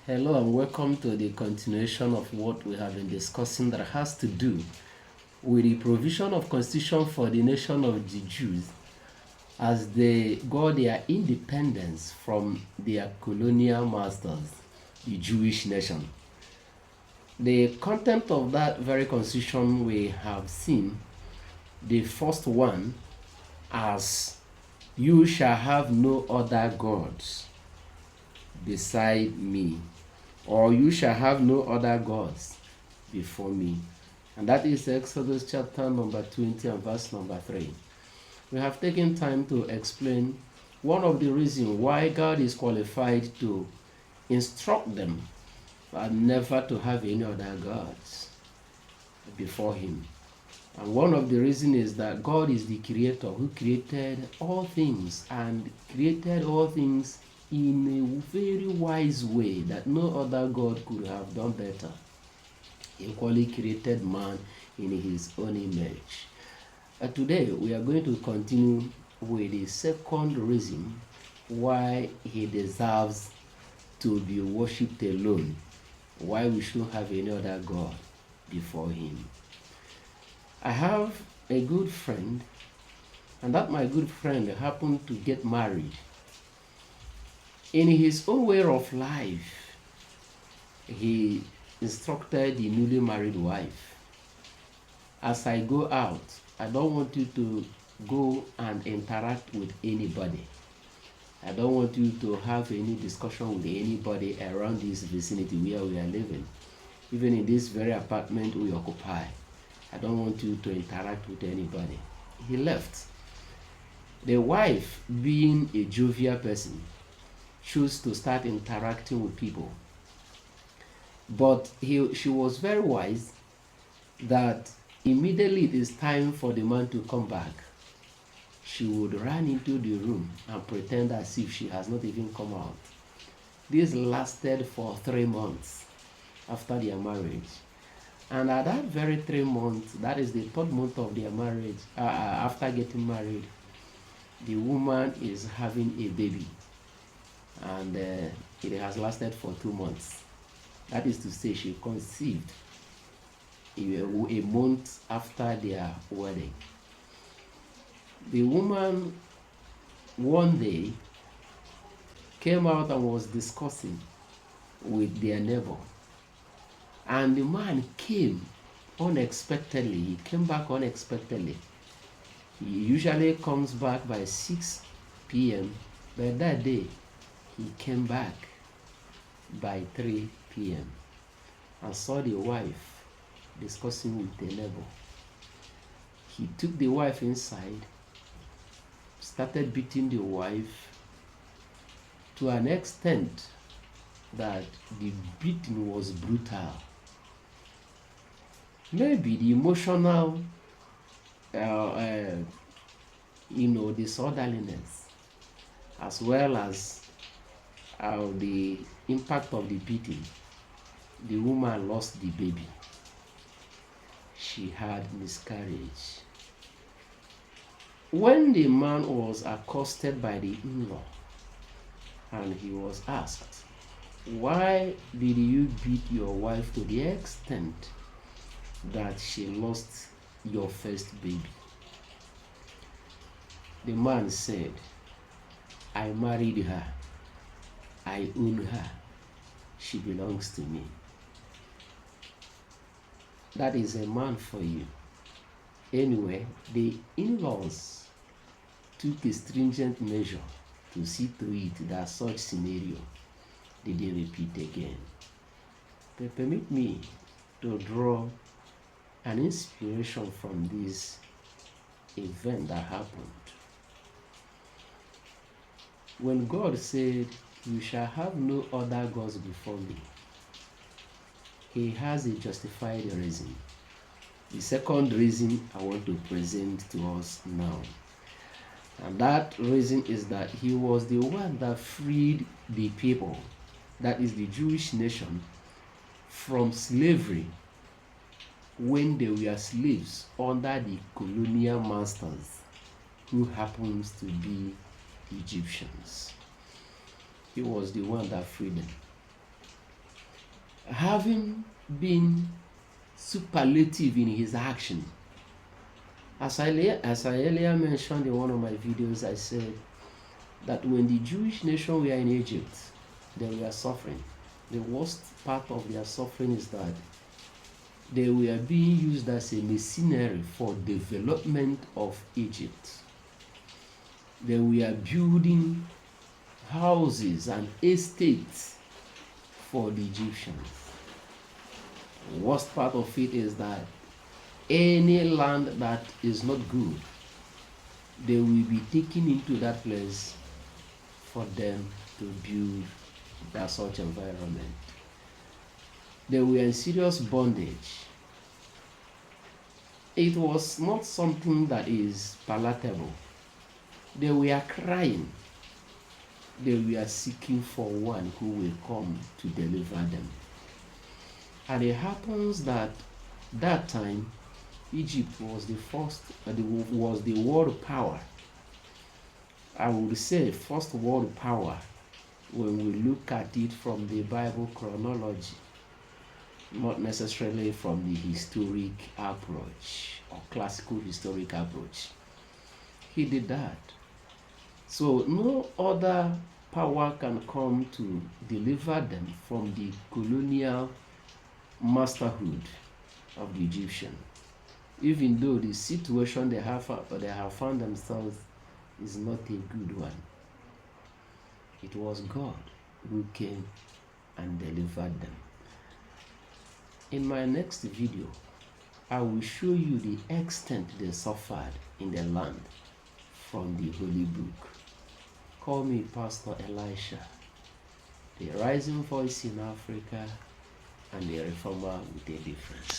Hello and welcome to the continuation of what we have been discussing that has to do with the provision of constitution for the nation of the Jews as they got their independence from their colonial masters, the Jewish nation. The content of that very constitution we have seen, the first one as you shall have no other gods beside me, or you shall have no other gods before me. And that is Exodus chapter number 20 and verse number 3. We have taken time to explain one of the reasons why God is qualified to instruct them and never to have any other gods before him. And one of the reasons is that God is the creator who created all things and created all things in a very wise way that no other God could have done better. He equally created man in his own image. Today we are going to continue with the second reason why he deserves to be worshipped alone, why we shouldn't have any other God before him. I have a good friend, and that my good friend happened to get married. In his own way of life, he instructed the newly married wife, as I go out, I don't want you to go and interact with anybody. I don't want you to have any discussion with anybody around this vicinity where we are living. Even in this very apartment we occupy, I don't want you to interact with anybody. He left. The wife, being a jovial person, chose to start interacting with people. But she was very wise that immediately it is time for the man to come back, she would run into the room and pretend as if she has not even come out. This lasted for 3 months after their marriage. And at that very 3 months, that is the third month of their marriage, after getting married, the woman is having a baby. And it has lasted for 2 months. That is to say, she conceived a month after their wedding. The woman one day came out and was discussing with their neighbor. And the man came unexpectedly. He came back unexpectedly. He usually comes back by 6 p.m. But that day, he came back by 3 p.m. and saw the wife discussing with the neighbor. He took the wife inside, started beating the wife to an extent that the beating was brutal. Maybe the emotional, disorderliness, as well as the impact of the beating, the woman lost the baby. She had miscarriage. When the man was accosted by the in-law and he was asked, why did you beat your wife to the extent that she lost your first baby? The man said, I married her. I own her. She belongs to me. That is a man for you. Anyway, the in-laws took a stringent measure to see to it that such scenario didn't repeat again. But permit me to draw an inspiration from this event that happened. When God said, you shall have no other gods before me, he has a justified reason. The second reason I want to present to us now. And that reason is that he was the one that freed the people, that is the Jewish nation, from slavery when they were slaves under the colonial masters, who happens to be Egyptians. He was the one that freed them. having been superlative in his action. As I earlier mentioned in one of my videos, I said that when the Jewish nation were in Egypt, they were suffering. The worst part of their suffering is that they were being used as a mercenary for development of Egypt. They were building houses and estates for the Egyptians. The worst part of it is that any land that is not good, they will be taken into that place for them to build that such environment. They were in serious bondage. It was not something that is palatable. They were crying. They were seeking for one who will come to deliver them. And it happens that time Egypt was was the world power. I would say first world power when we look at it from the Bible chronology, not necessarily from the historic approach or classical historic approach. He did that. So no other power can come to deliver them from the colonial masterhood of the Egyptian, even though the situation they have found themselves is not a good one. It was God who came and delivered them. In my next video, I will show you the extent they suffered in the land from the Holy Book. Call me Pastor Elisha, the rising voice in Africa and the reformer with a difference.